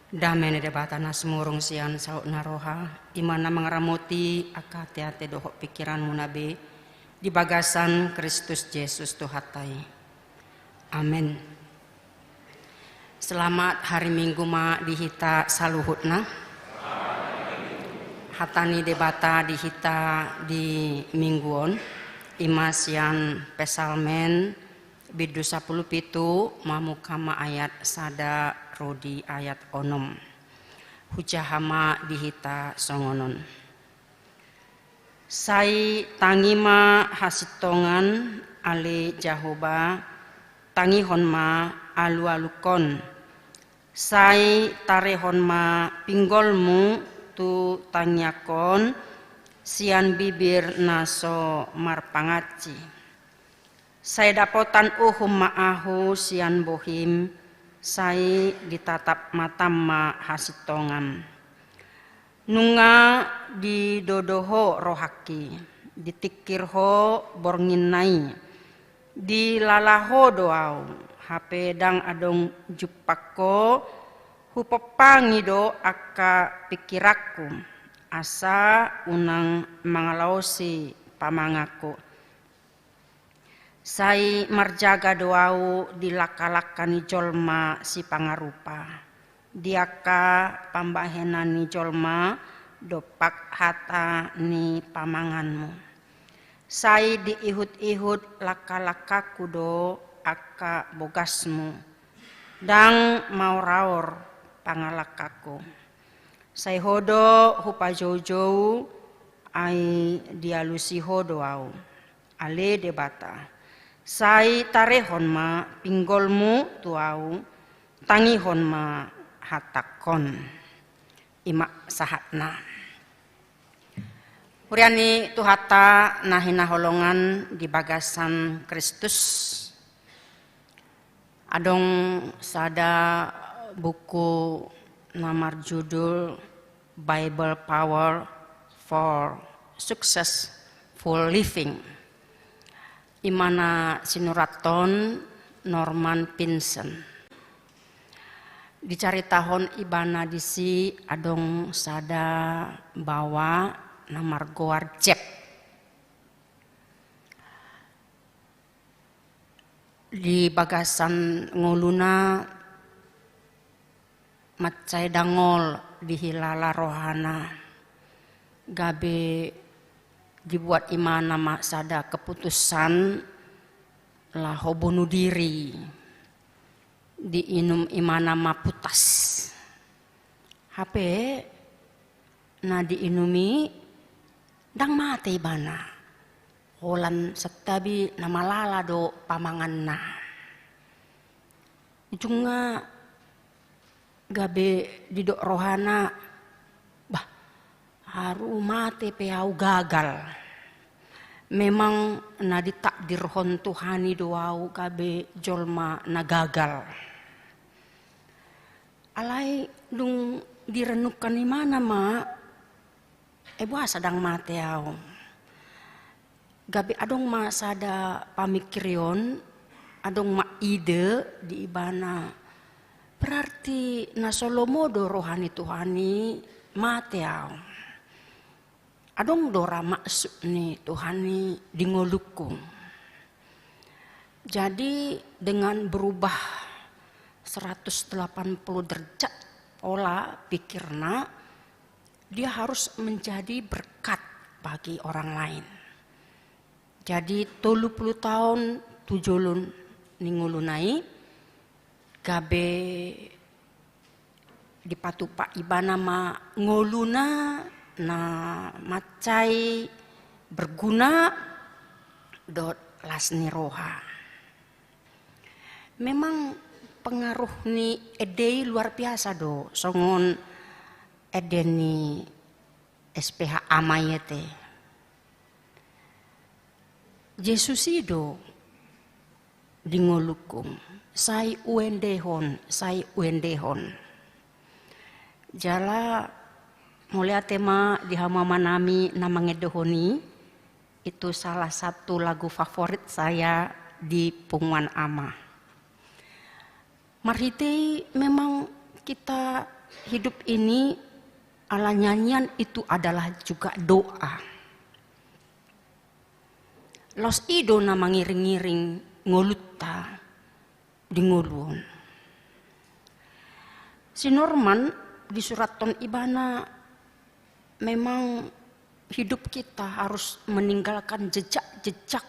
Damai debatana semurung sian sauk naroha imana mengeramuti akate dohok pikiranmu nabe di bagasan Kristus Yesus Tuhatai. Amin. Selamat hari Minggu ma dihita saluhutna. Hatani debata dihita di mingguon imas yang pesalmen bidu 10 pitu mamukama ayat sada rodi ayat onom hujahama dihita songonon. Sai tangima hasitongan ale Jahoba tangihon ma alu-alukon. Sai tarehon ma pinggolmu tu tanyakon sian bibir naso marpangaci. Sai dapotan ma'ahu sian bohim sai ditatap matamma hasitongan. Nunga di dodoho rohaki, ditikirho bornginai, di lalaho doau, hape dang adong jupako, hupopangi do aka pikiraku, asa unang mangalausi pamangaku. Sai marjaga doau di laka-lakani jolma si pangarupa. Diaka pambahenani jolma dopak hata ni pamanganmu. Sai diihut-ihut laka-lakaku do aka bogasmu. Dang mau raor pangalakaku. Sai hodo hupa jojo ai dialusi hodo au. Ale debata. Sai tarehon ma pinggolmu tuau tangihon ma hatakon imak sahatna. Huriani tuhata nahina holongan di bagasan Kristus. Adong sada buku namar judul Bible Power for Successful Living. Imana sinuraton Norman Vincent. Dicari tahun ibana disi adong sada bawa namar goar jep. Di bagasan ngoluna macai dangol di hilala rohana. Gabe dibuat imana mak sada keputusan lah bunuh diri diinum imana mak putas HP na diinumi dang mati bana holan setabi nama lala do pamangan na ujungnya gabe didok rohana haru mate peau gagal. Memang na ditakdirhon Tuhani doau kabe jolma na gagal. Alai dung direnukan di mana ma? Buah sadang mate au. Gabe adong ma sada pamikirion, adong ma ide di ibana. Berarti na solomodo rohani Tuhani mate au. Adong dora maksud nih Tuhan nih dingolukung. Jadi dengan berubah 180 derajat pola pikirna, dia harus menjadi berkat bagi orang lain. Jadi 30 tahun tujulun ningulunai gabe dipatupa ibana ma ngoluna na macai berguna dot lasni roha. Memang pengaruh ni edei luar biasa do songon edeni SPH amayete. Yesus ido dingolukung sai uendehon. Jala mulia tema di hamamanami namangedohoni itu salah satu lagu favorit saya di Punguan Ama. Marhiti memang kita hidup ini ala nyanyian itu adalah juga doa. Los ido na mangiring-ngiring ngolutta di nguluon. Si Norman di surat ton ibana memang hidup kita harus meninggalkan jejak-jejak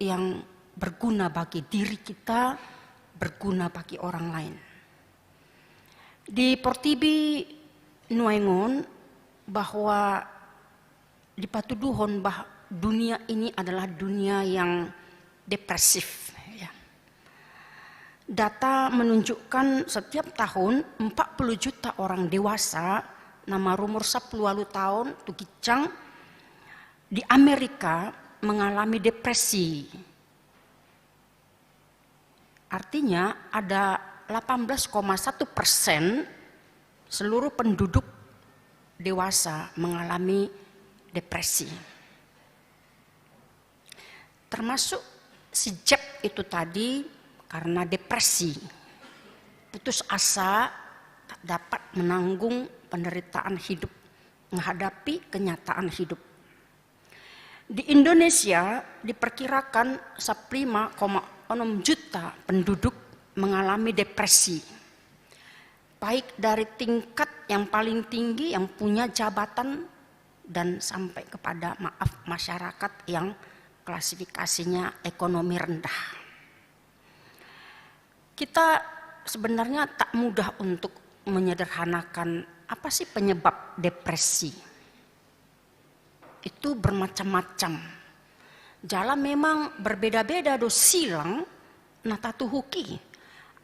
yang berguna bagi diri kita, berguna bagi orang lain. Di Portibi nuengon bahwa di patuduhon bahwa dunia ini adalah dunia yang depresif. Ya. Data menunjukkan setiap tahun 40 juta orang dewasa nama umur 10 tahun tukicang di Amerika mengalami depresi. Artinya ada 18,1% seluruh penduduk dewasa mengalami depresi. Termasuk si Jack itu tadi karena depresi, putus asa, tak dapat menanggung penderitaan hidup, menghadapi kenyataan hidup. Di Indonesia diperkirakan 5,6 juta penduduk mengalami depresi. Baik dari tingkat yang paling tinggi yang punya jabatan dan sampai kepada masyarakat yang klasifikasinya ekonomi rendah. Kita sebenarnya tak mudah untuk menyederhanakan apa sih penyebab depresi. Itu bermacam-macam. Jala memang berbeda-beda do silang natatuhuki.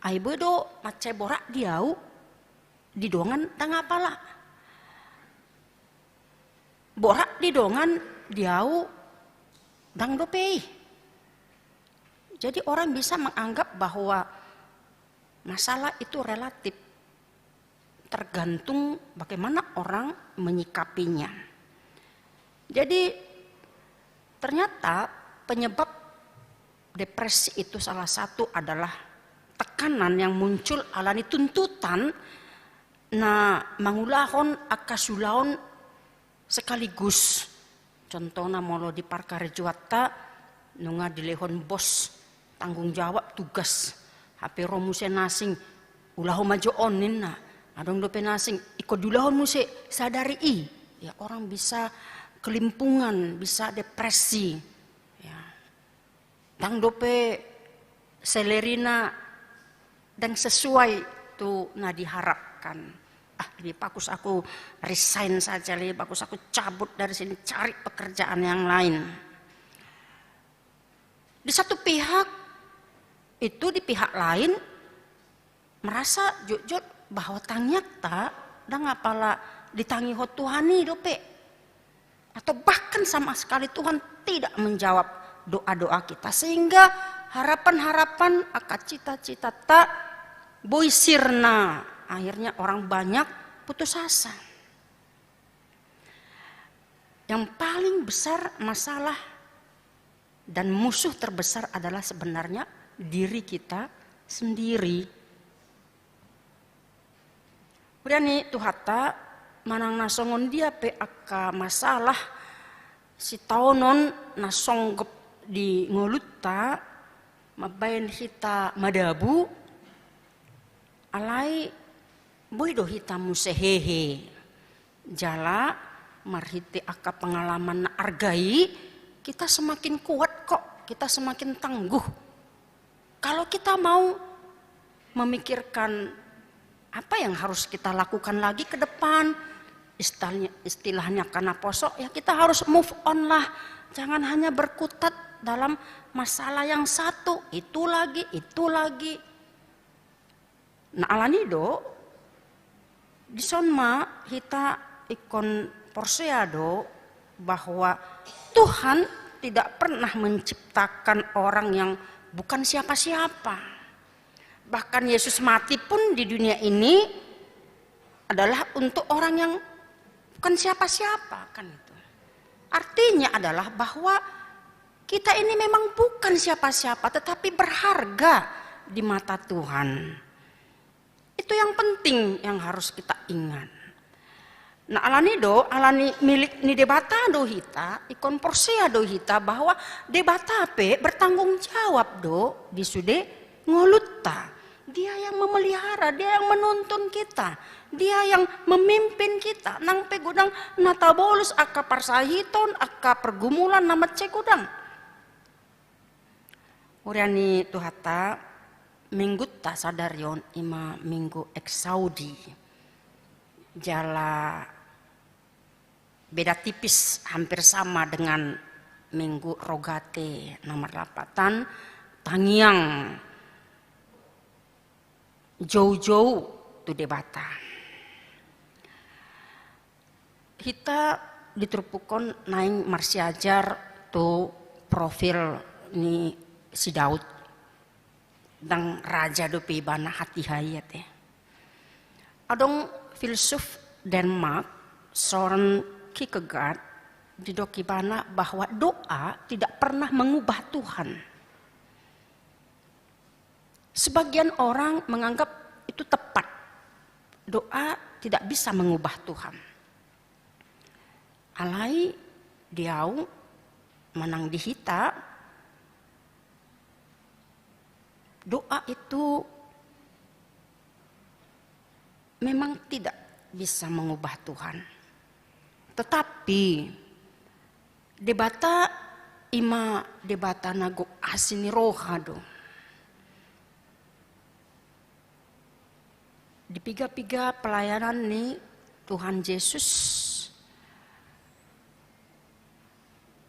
Aibe do mace borak diau didongan tangapala. Borak didongan diau dang dopei. Jadi orang bisa menganggap bahwa masalah itu relatif, tergantung bagaimana orang menyikapinya. Jadi ternyata penyebab depresi itu salah satu adalah tekanan yang muncul alani tuntutan na mangulahon akasulaon sekaligus. Contohnya molo di Parkarejuata nunga dilehon bos tanggung jawab tugas HP romuse nasing ulahu maju onin na adong dope nasing ikut dulahon muse sadari ya orang bisa kelimpungan, bisa depresi ya. Dang dope selerina dan sesuai tu na diharapkan. Lebih bagus aku resign saja, lebih bagus aku cabut dari sini, cari pekerjaan yang lain. Di satu pihak itu, di pihak lain merasa jujur bahwa tanyata dan apalah ditangi Tuhani dope, atau bahkan sama sekali Tuhan tidak menjawab doa-doa kita, sehingga harapan-harapan akan cita-cita tak boisirna. Akhirnya orang banyak putus asa. Yang paling besar masalah dan musuh terbesar adalah sebenarnya diri kita sendiri. Kemudian nih tuhata manang nasongon dia pe aka masalah si taonon nasonggep di ngolutta mabayan hita madabu alai boy do hita musehehe jala marhiti aka pengalaman na argai kita semakin kuat kok, kita semakin tangguh kalau kita mau memikirkan apa yang harus kita lakukan lagi ke depan. Istilahnya karena posok ya kita harus move on lah, jangan hanya berkutat dalam masalah yang satu, itu lagi nah alani do disonma kita ikon porseado bahwa Tuhan tidak pernah menciptakan orang yang bukan siapa-siapa. Bahkan Yesus mati pun di dunia ini adalah untuk orang yang bukan siapa-siapa kan itu. Artinya adalah bahwa kita ini memang bukan siapa-siapa tetapi berharga di mata Tuhan. Itu yang penting yang harus kita ingat. Nah alani milik ni debata do hita, ikon porsea do hita bahwa debata pe bertanggung jawab do disude ngolutta. Dia yang memelihara, dia yang menuntun kita, dia yang memimpin kita. Nang pe gudang natabolus akka parsahiton, akka pergumulan nama cekudang. Uriani tuhata minggutta sadarion ima minggu eksaudi. Jala beda tipis hampir sama dengan minggu rogate nomor 8 tangiang jauh-jauh tu debata. Kita diterpukon naing marsiajar tu profil ni si Daud dan raja do pibana hati hayat ya. Adong filsuf Denmark seorang Kierkegaard di dokibana bahwa doa tidak pernah mengubah Tuhan. Sebagian orang menganggap itu tepat. Doa tidak bisa mengubah Tuhan. Alai diau menang dihita. Doa itu memang tidak bisa mengubah Tuhan. Tetapi debata ima debata nago asini roha do. Di piga-piga pelayanan nih Tuhan Yesus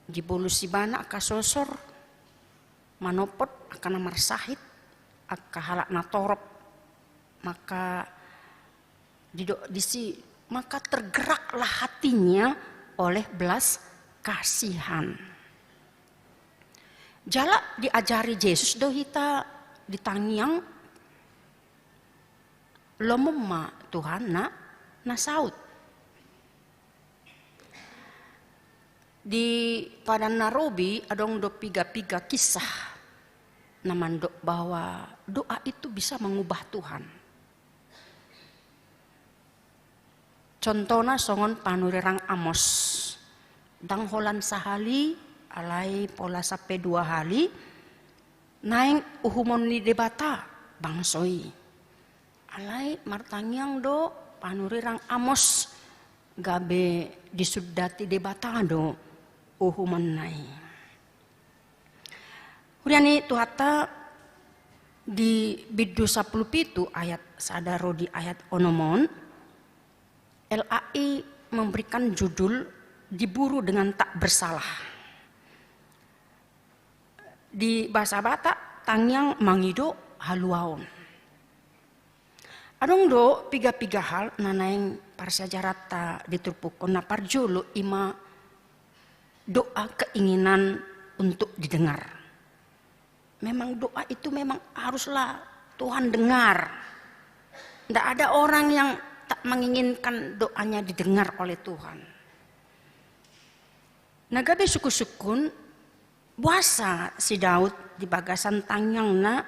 di bolusi bana kasosor manopot akan namar sahid akka halak natorop maka maka tergeraklah hatinya oleh belas kasihan. Jala diajari Yesus do hita ditangiang lomema Tuhan na saut. Di Padan Narobi adong do piga-piga kisah namandok bahwa doa itu bisa mengubah Tuhan. Contohnya songon panurirang Amos. Dang holan sahali alai pola sape 2 hali naing uhumon ni debata bangsoi. Alai martangiang do panurirang Amos gabe disudati debata do uhumon nai. Uriani tuhata di Biddu 17 ayat sadaro di ayat onomon LAI memberikan judul diburu dengan tak bersalah. Di bahasa Batak tangyang mangido haluaon. Adong do piga-piga hal nanaing parsajarata diturpukon na parjolo ima doa keinginan untuk didengar. Memang doa itu memang haruslah Tuhan dengar. Tidak ada orang yang tak menginginkan doanya didengar oleh Tuhan. Nagabe suku-sukun buasa si Daud di bagasan tangyang na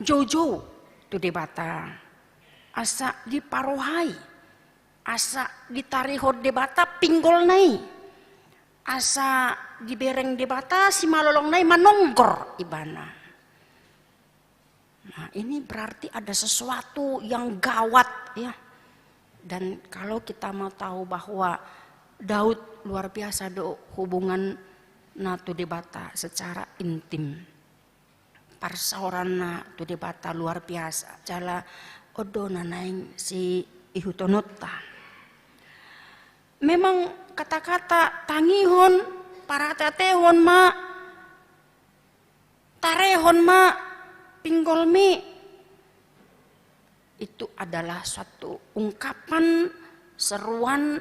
jojo tu debata asa diparohai asa ditarihod debata pinggol nai asa dibereng debata si malolong nai manonggor ibana. Nah ini berarti ada sesuatu yang gawat ya. Dan kalau kita mau tahu bahwa Daud luar biasa do hubungan natu debata secara intim. Parsaorana tu debata luar biasa. Jala odo nanaing si ihutonota. Memang kata-kata tangihon, paratatehon ma, tarehon ma, pinggolmi itu adalah suatu ungkapan seruan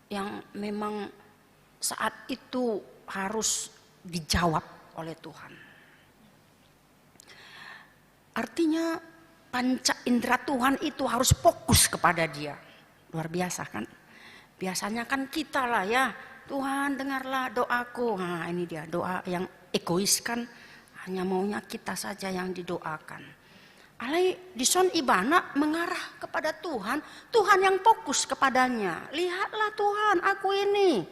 yang memang saat itu harus dijawab oleh Tuhan. Artinya panca indera Tuhan itu harus fokus kepada Dia. Luar biasa kan? Biasanya kan kita lah ya, Tuhan dengarlah doaku. Nah ini dia doa yang egois kan. Hanya maunya kita saja yang didoakan. Alai dison ibana mengarah kepada Tuhan, Tuhan yang fokus kepadanya. Lihatlah Tuhan, aku ini,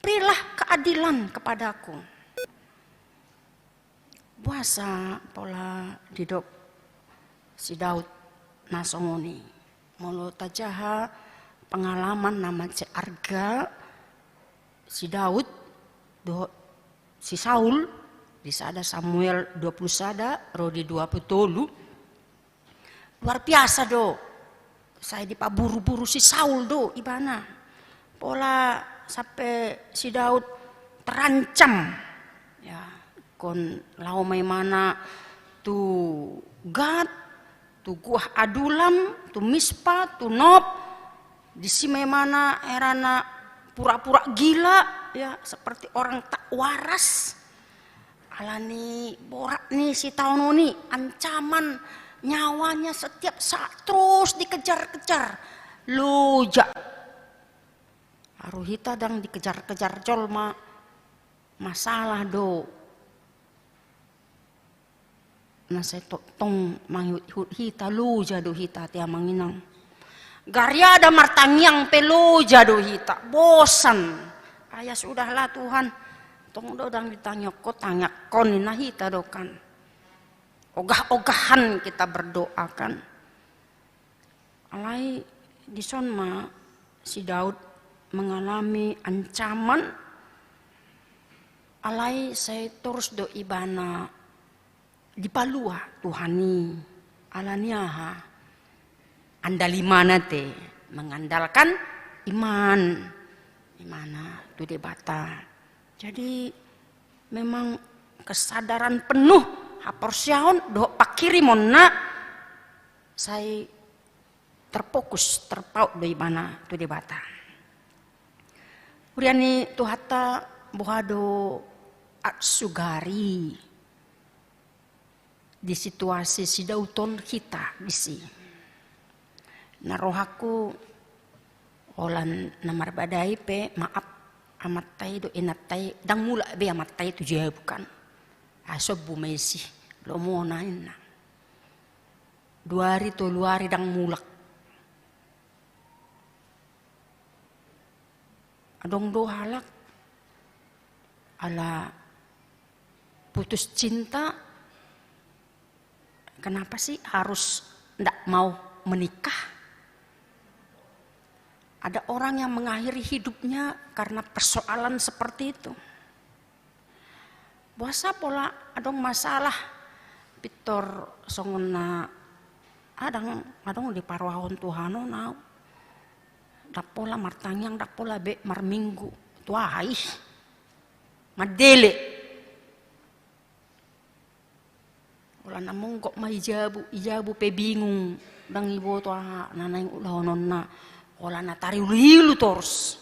berilah keadilan kepadaku. Puasa pola didok si Daud nasongoni. Molo tajaha pengalaman nama arga si Daud do si Saul di sada Samuel 20 sada Rodi 20 luar biasa do. Saya dipaburu-buru si Saul do ibana. Pola sampai si Daud terancam. Ya, kon lau mai mana tu Gad, tu Guah Adulam, tu Mispa, tu Nob. Di si mai mana erana pura-pura gila ya, seperti orang tak waras. Alani borak nih si tahun ini ancaman nyawanya setiap saat terus dikejar-kejar. Luja. Aruhita dang dikejar-kejar colma masalah do. Nah saya tong manghut hita luja do hita tia manginang. Garya ada martangyang pelo jado hita bosan. Ayah sudahlah Tuhan. Tong do dang ditanya ko tanya kon na hita do kan. Ogah-ogahan kita berdoakan. Alai di sonma si Daud mengalami ancaman. Alai saya terus do ibana di palua Tuhani alaniaha. Andali mana te mengandalkan iman. Imana tu debata. Jadi memang kesadaran penuh haporsiaon do pakiri monna saya terfokus terpaut do ibana tu debata. Uriani tuhata buhado atsugari di situasi si dauton kita bisi. Narohaku olan namar badai pe maaf amat tai do enatai dang mula be amat tai tu jaya bukan. Asob bumesi lo mo nain na. 2 hari to luari dang mulak. Adong do halak ala putus cinta. Kenapa sih harus ndak mau menikah? Ada orang yang mengakhiri hidupnya karena persoalan seperti itu. Puasa pola adong masalah pitor songona adong di parwahon Tuhano nau. Dapola martangyang dapola be marminggu tuai madele. Ola namong kok ijabu pe bingung dang ibo tua nanay ulahonon na. Ola natari ulilu terus.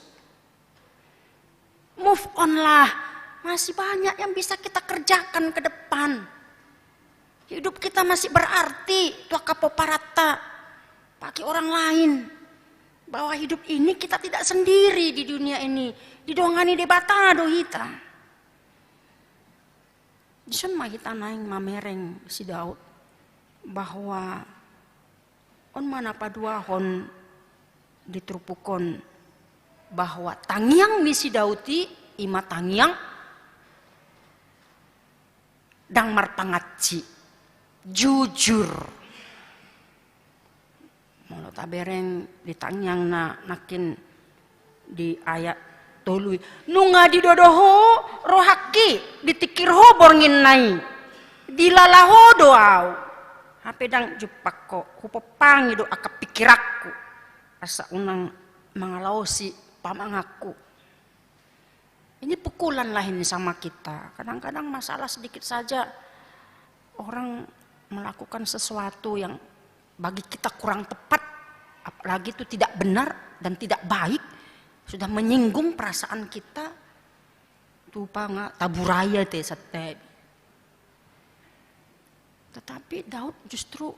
Move on lah. Masih banyak yang bisa kita kerjakan ke depan. Hidup kita masih berarti. Tua kapoparata. Pakai orang lain. Bahwa hidup ini kita tidak sendiri di dunia ini. Didongani debatado hita. Disun mah kita naing mamereng si Daud. Bahwa on mana paduahon ditrupukon bahwa tangyang ni si Dauti ima tangyang dang marpangatci jujur molo tabereng di tangyang na nakin di ayat tului nunga didodoho rohaki ditikirho borngin nai dilalaho doau hape dang jupak ko hupopangi do akap pikirakku asa unang mangalausi pamangaku. Ini pukulan lah ini sama kita. Kadang-kadang masalah sedikit saja orang melakukan sesuatu yang bagi kita kurang tepat, apalagi itu tidak benar dan tidak baik, sudah menyinggung perasaan kita. Tu panga taburaya te sate. Tetapi Daud justru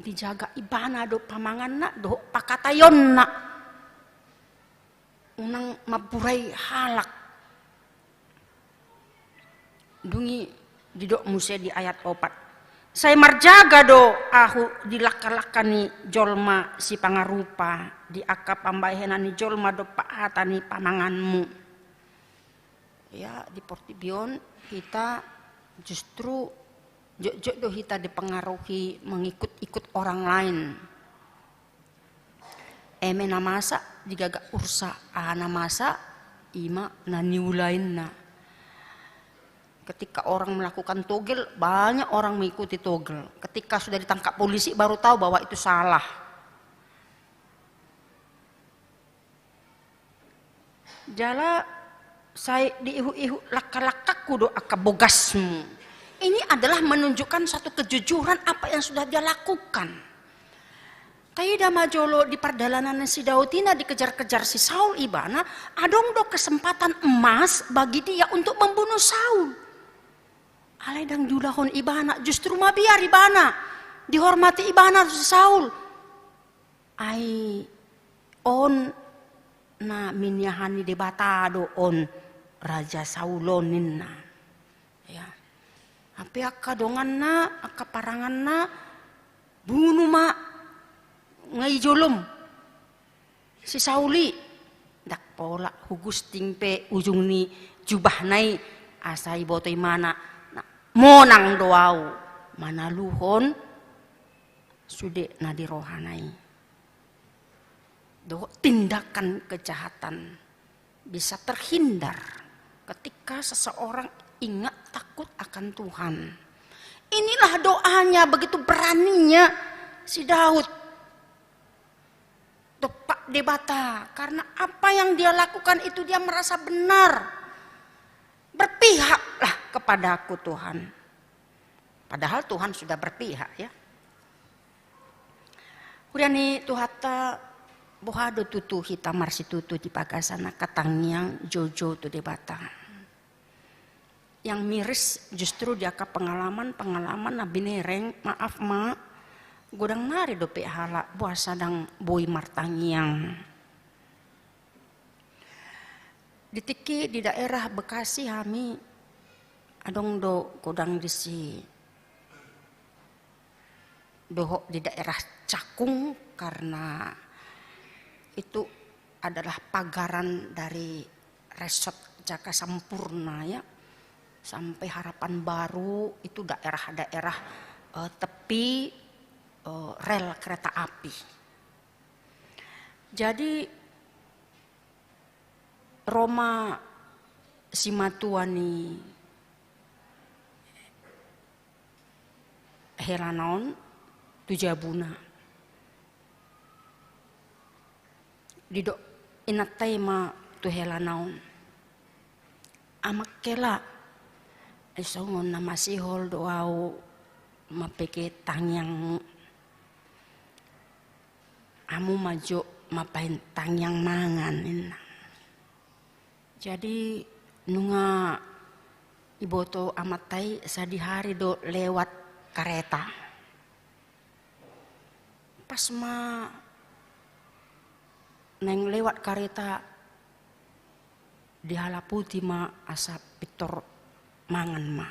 dijaga ibana do pamangan na do pakatayon na unang maburay halak dungi didok muse di ayat 4 Saya marjaga do ahu dilaka-lakani jolma si pangarupa di akap pambahenani jolma do paatani pamanganmu. Ya di Portibion kita justru jok-jok do kita dipengaruhi mengikut-ikut orang lain. Emena masa digagak ursa ana masa ima naniulain na. Ketika orang melakukan togel, banyak orang mengikuti togel. Ketika sudah ditangkap polisi baru tahu bahwa itu salah. Jala saya diihu-ihu laka-lakaku do akabogasmu. Ini adalah menunjukkan satu kejujuran apa yang sudah dia lakukan. Kayak majolo di perdalanan si Dautina dikejar-kejar si Saul ibana, adong do kesempatan emas bagi dia untuk membunuh Saul. Alai dang julahon ibana, justru mabiar ibana, dihormati ibana si Saul. Ai on na minyahani debatado on Raja Saulonin na. Ya. Tapi akadongan na, akaparangan na, bunuh ma ngay jolom si Sauli dak pola hugus tingpe ujung ni jubah nai asai botoy mana na, monang doaw manaluhon sude na dirohanai do tindakan kejahatan bisa terhindar ketika seseorang ingat takut akan Tuhan. Inilah doanya begitu beraninya si Daud tepak debata karena apa yang dia lakukan itu dia merasa benar, berpihaklah kepadaku Tuhan, padahal Tuhan sudah berpihak ya. Kuriani tuhata bohado tutu hita marsi tutu di pagasana katang yang jojo tu debata yang miris justru dia ke pengalaman nabi nereng maaf ma godang nari dope hala buasa dang boy martangiang. Ditiki di daerah Bekasi kami adong do godang disi doho di daerah Cakung karena itu adalah pagaran dari resort Jaka Sampurna ya sampai Harapan Baru itu daerah-daerah tepi rel kereta api. Jadi Roma Simatuani Helanaon Tujabuna didok inatema tu Helanaon amakela esongon na masihol doau mapeke tangyang amu majo mapain tangyang mangan. Jadi nunga iboto amatai sadihari do lewat kereta. Pas ma neng lewat kereta di halaputi ma asa pitor mangan ma.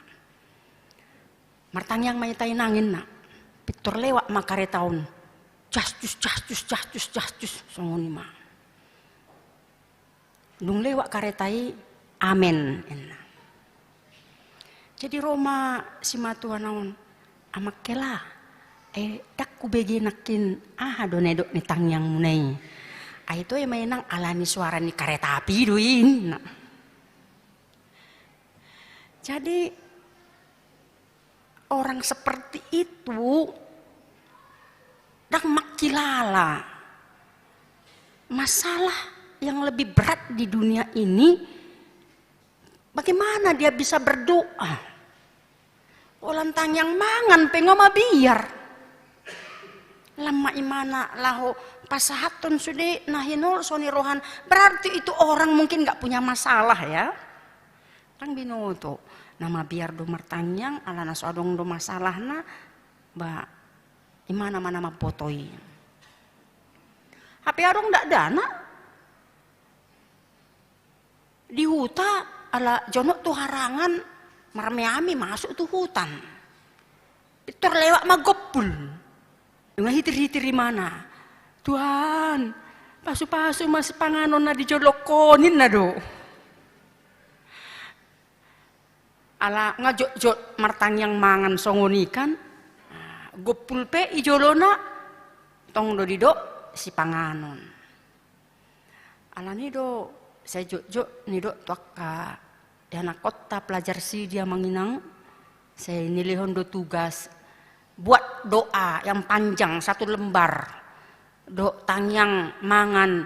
Martangyang maitai nangin na pitor lewat ma keretaun. Cascus songoni ma. Dung lewat karetai amen. Jadi Roma Simatuan naon amakela dak kubegi nakin donedok ni tangyang munai. Itu yang mainang alani suara ni kereta api duin. Jadi orang seperti itu dak makilala masalah yang lebih berat di dunia ini, bagaimana dia bisa berdoa olantang yang mangan pengoma biar lama imana laho pasahatun sude nahinol soni rohan, berarti itu orang mungkin nggak punya masalah ya. Tang binoto nama biar do martanyang alana sodong do masalahna ba imana mana mapotoi. Tapi arong ndak dana di huta ala jonok tuh harangan marmeami masuk tuh hutan. Itu lewat magopul. Nga hitir-hitir di mana? Tuhan, pasu-pasu masih panganon na dijolokonin na do. Ala nga jot martang yang mangan songonikan. Gopul pe ijolona tong do dido si panganon. Ala ni do saya jok ni do tuak ka dana kota pelajar si dia menginang. Saya nilihon do tugas buat doa yang panjang 1 lembar. Do tangyang mangan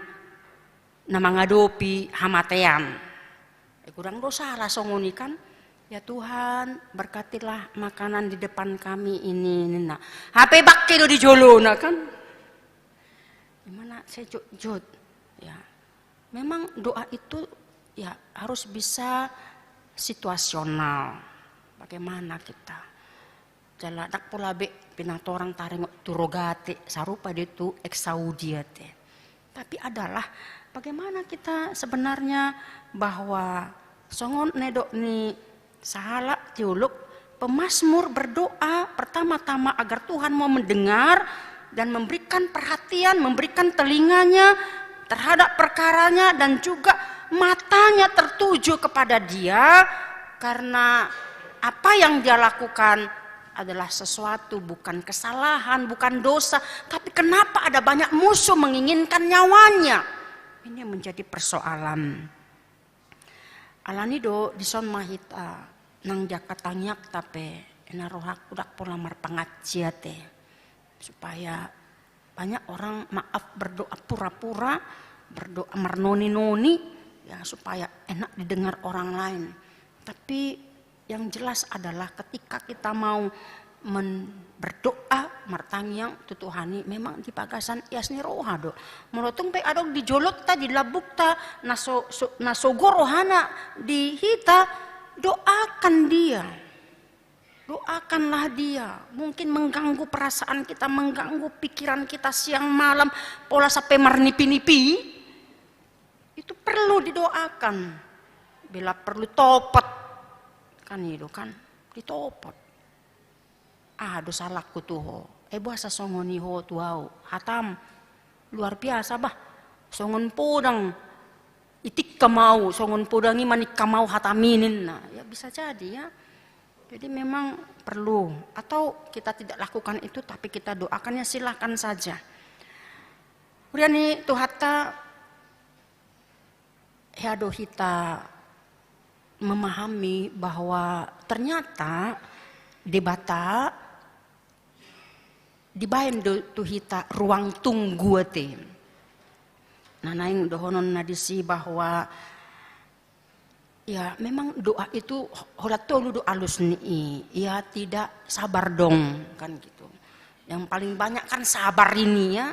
na mangadopi hamatean. Kurang dosa lah songonikan. Ya Tuhan, berkatilah makanan di depan kami ini. Nah, HP bakke do dijolo na kan. Gimana saya jod. Ya. Memang doa itu ya harus bisa situasional. Bagaimana kita? Jaladak pula be pinatorang tarengok turogate sarupa itu eksaudiate. Tapi adalah bagaimana kita sebenarnya bahwa songon nedok ni sahala teolog pemazmur berdoa pertama-tama agar Tuhan mau mendengar dan memberikan perhatian, memberikan telinganya terhadap perkaranya dan juga matanya tertuju kepada dia karena apa yang dia lakukan adalah sesuatu bukan kesalahan, bukan dosa, tapi kenapa ada banyak musuh menginginkan nyawanya? Ini yang menjadi persoalan. Alanido dison mahita nang jakatangyak tape enarohak udak pola marpangaciate supaya banyak orang maaf berdoa pura-pura, berdoa marnoni-noni ya supaya enak didengar orang lain. Tapi yang jelas adalah ketika kita mau berdoa martangyang tutuhani memang di pagasan iasni roha do. Melotung pe adong dijolot ta dilabuk ta nasogo rohana dihita. Doakan dia, doakanlah dia. Mungkin mengganggu perasaan kita, mengganggu pikiran kita siang malam, pola sampai marnipi-nipi. Itu perlu didoakan. Bila perlu topat, kan itu kan ditopat. Dosa laku tuh. Bahasa songoni ho tuau, hatam luar biasa bah. Songon podang. Itik kamau, songon podangi manik kamau hataminin. Nah, ya bisa jadi ya. Jadi memang perlu. Atau kita tidak lakukan itu tapi kita doakannya silahkan saja. Kemudian tuhata heado hita memahami bahwa ternyata debata dibayan tuhita ruang tunggu te. Nah, naing dohonon nadisi bahwa ya memang doa itu holatolu do alus nih, ya tidak sabar dong kan gitu. Yang paling banyak kan sabar ini ya.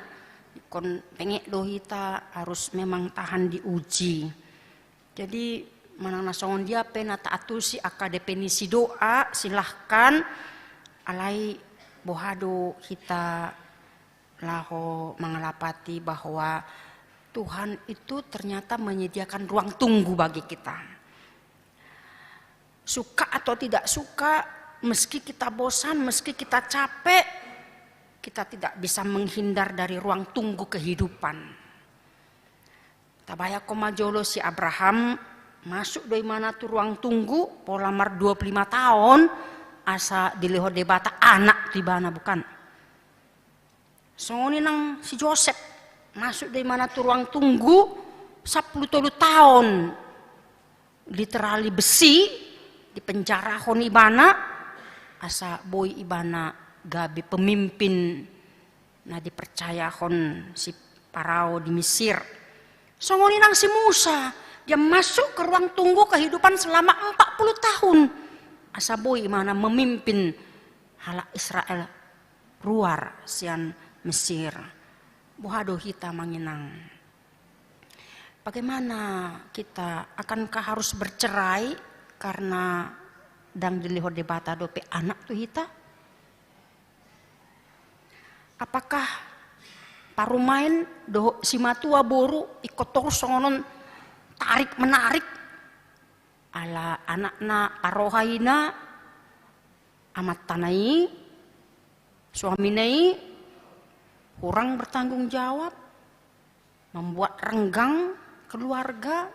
Kon pengek dohita harus memang tahan diuji. Jadi manang nasongon dia pena taatusi aka definisi doa silahkan alai bohado kita laho mengalapati bahwa Tuhan itu ternyata menyediakan ruang tunggu bagi kita. Suka atau tidak suka, meski kita bosan, meski kita capek, kita tidak bisa menghindar dari ruang tunggu kehidupan. Tabaya komajolo si Abraham masuk dari mana tuh ruang tunggu, polamar 25 tahun, asa diliho debata anak di mana bukan. Songoni nang si Joseph masuk dari mana tuh ruang tunggu 10 tahun literally besi di penjara hon ibana asa boy ibana gabi pemimpin nah dipercaya hon si Parao di Mesir. Songoni nang si Musa dia masuk ke ruang tunggu kehidupan selama 40 tahun asa boy ibana memimpin halak Israel luar sian Mesir. Bohado kita menginang. Bagaimana kita akankah harus bercerai karena dang diliho debata dope anak tuh kita? Apakah parumain do simatua boru ikut terus songonon tarik menarik ala anakna parohaina amat tanai Suami ini kurang bertanggung jawab, membuat renggang keluarga.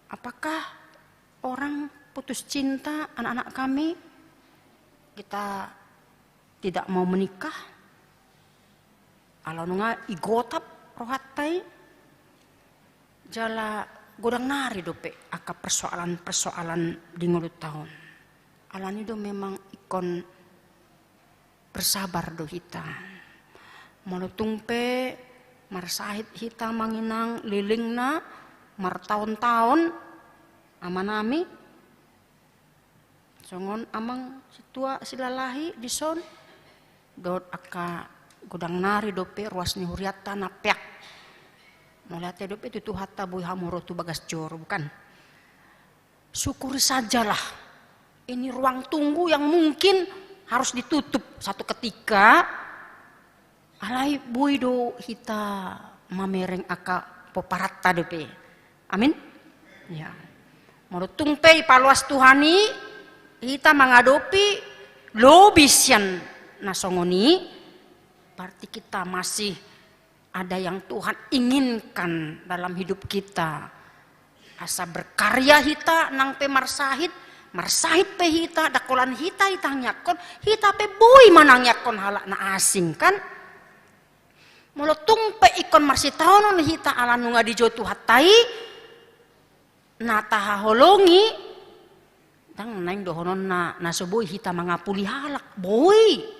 Apakah orang putus cinta anak-anak kami, kita tidak mau menikah? Kalau nunga igotap rohatai, jala godang nari dope aka persoalan-persoalan di ngulut tahun. Alan itu memang ikon bersabar do hita. Malutungpe marsahit hita manginang lilingna martahun-tahun amanami. Songon amang situa silalahi dison dot aka godang nari dope ruas ni huriata napiak. Melihat dope itu hatta boy hamuro tu bagas jor, bukan? Syukuri sajalah. Ini ruang tunggu yang mungkin harus ditutup satu ketika. Alai boy do hita mamereng aka poparata dope. Amin. Ya. Marutung pe paluas Tuhani kita mengadopi lobisyan nasongoni, berarti kita masih ada yang Tuhan inginkan dalam hidup kita. Asa berkarya hita nang pe marsahit pe hita dakolan hita nyakon hita pe bui manang nyakon halak na asing kan. Molotung pe ikon marsitaonon hita ala nunga di jotu hatai nataha holongi dang naing dohonon na soboy hita mangapuli halak boy.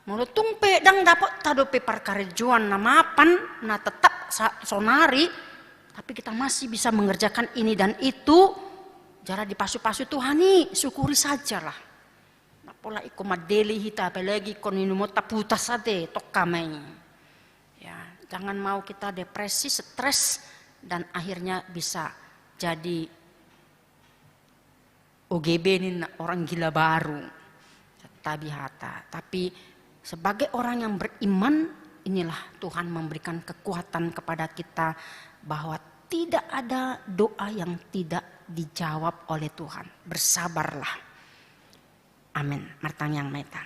Molotung pe dang dapat tado pe parkarejuan na mapan na tetap sonari, tapi kita masih bisa mengerjakan ini dan itu. Jara dipasu-pasu Tuhani, syukuri sajalah. Nah, pola iko madeli hita apalagi kon inumo taputas ade tok kamay. Ya, jangan mau kita depresi, stres dan akhirnya bisa jadi OGB ini orang gila baru. Tabihata. Tapi sebagai orang yang beriman, inilah Tuhan memberikan kekuatan kepada kita bahwa tidak ada doa yang tidak dijawab oleh Tuhan. Bersabarlah. Amin. Martang yang meta.